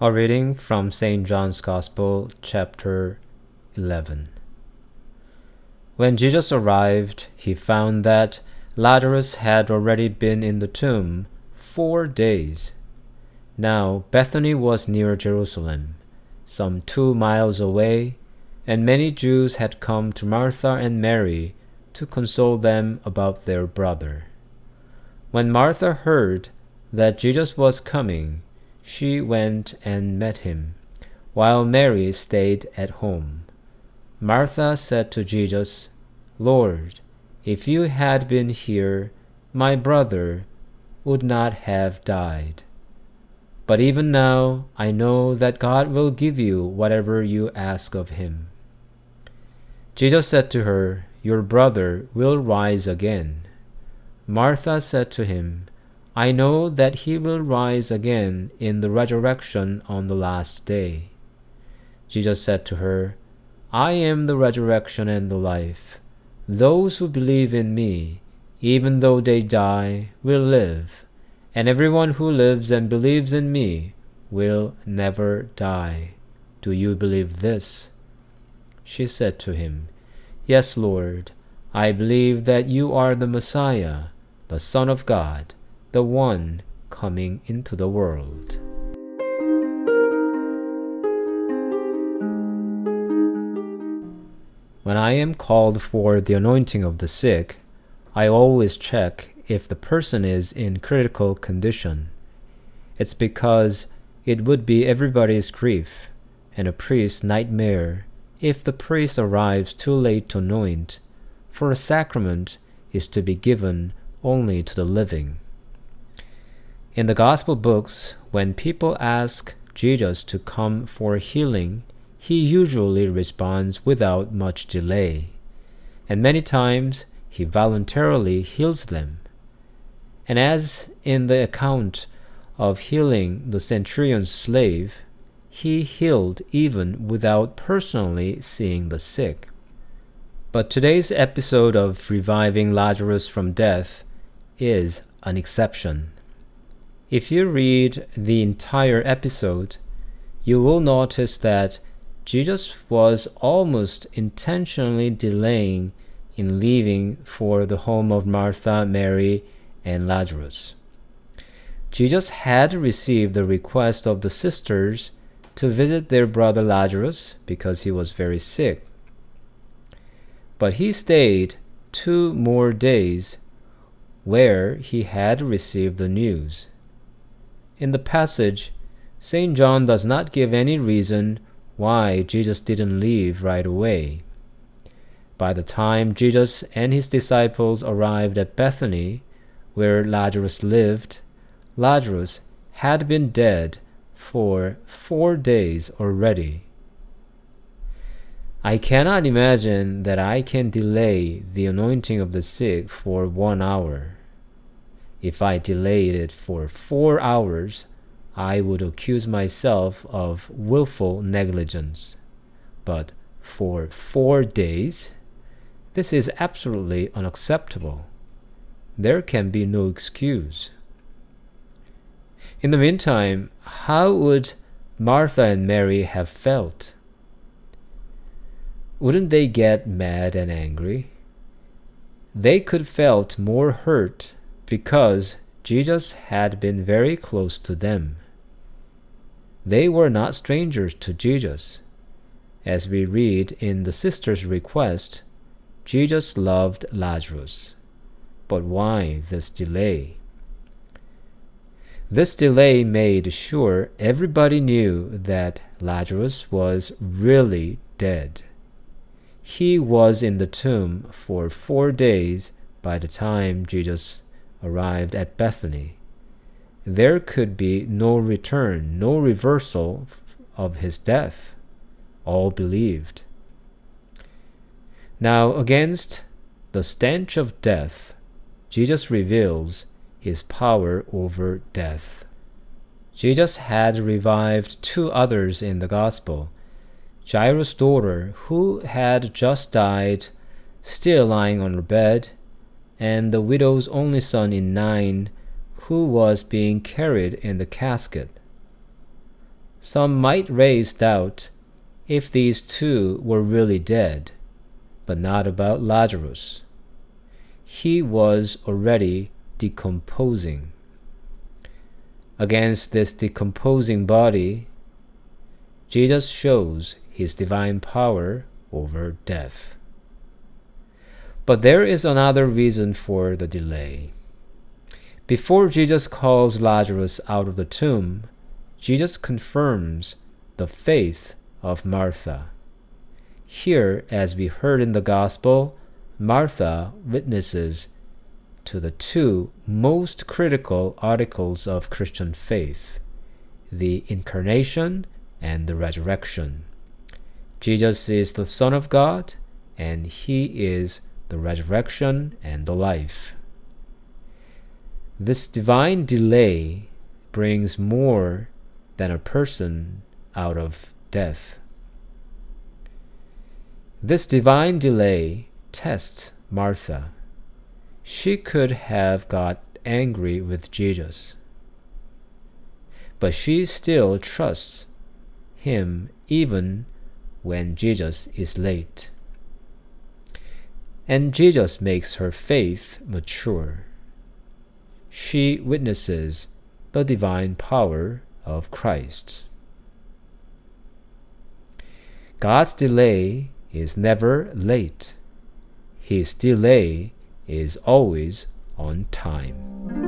A reading from St. John's Gospel, chapter 11. When Jesus arrived, he found that Lazarus had already been in the tomb 4 days. Now Bethany was near Jerusalem, some 2 miles away, and many Jews had come to Martha and Mary to console them about their brother. When Martha heard that Jesus was coming, she went and met him, while Mary stayed at home. Martha said to Jesus, "Lord, if you had been here, my brother would not have died. But even now I know that God will give you whatever you ask of him." Jesus said to her, "Your brother will rise again." Martha said to him, "I know that he will rise again in the resurrection on the last day." Jesus said to her, "I am the resurrection and the life. Those who believe in me, even though they die, will live, and everyone who lives and believes in me will never die. Do you believe this?" She said to him, "Yes, Lord, I believe that you are the Messiah, the Son of God, the one coming into the world." When I am called for the anointing of the sick, I always check if the person is in critical condition. It's because it would be everybody's grief and a priest's nightmare if the priest arrives too late to anoint, for a sacrament is to be given only to the living. In the Gospel books, when people ask Jesus to come for healing, he usually responds without much delay, and many times he voluntarily heals them. And as in the account of healing the centurion's slave, he healed even without personally seeing the sick. But today's episode of reviving Lazarus from death is an exception. If you read the entire episode, you will notice that Jesus was almost intentionally delaying in leaving for the home of Martha, Mary, and Lazarus. Jesus had received the request of the sisters to visit their brother Lazarus because he was very sick. But he stayed 2 more days where he had received the news. In the passage, St. John does not give any reason why Jesus didn't leave right away. By the time Jesus and his disciples arrived at Bethany, where Lazarus lived, Lazarus had been dead for 4 days already. I cannot imagine that I can delay the anointing of the sick for 1 hour. If I delayed it for 4 hours, I would accuse myself of willful negligence. But for 4 days, this is absolutely unacceptable. There can be no excuse. In the meantime, how would Martha and Mary have felt? Wouldn't they get mad and angry? They could felt more hurt because Jesus had been very close to them. They were not strangers to Jesus. As we read in the sister's request, Jesus loved Lazarus. But why this delay? This delay made sure everybody knew that Lazarus was really dead. He was in the tomb for 4 days by the time Jesus arrived at Bethany. There could be no return, no reversal of his death. All believed. Now, against the stench of death, Jesus reveals his power over death. Jesus had revived 2 others in the Gospel. Jairus' daughter, who had just died, still lying on her bed, and the widow's only son in Nain, who was being carried in the casket. Some might raise doubt if these two were really dead, but not about Lazarus. He was already decomposing. Against this decomposing body, Jesus shows his divine power over death. But there is another reason for the delay. Before Jesus calls Lazarus out of the tomb, Jesus confirms the faith of Martha. Here, as we heard in the Gospel, Martha witnesses to the two most critical articles of Christian faith, the incarnation and the resurrection. Jesus is the Son of God, and he is the resurrection and the life. This divine delay brings more than a person out of death. This divine delay tests Martha. She could have got angry with Jesus, but she still trusts him even when Jesus is late. And Jesus makes her faith mature. She witnesses the divine power of Christ. God's delay is never late. His delay is always on time.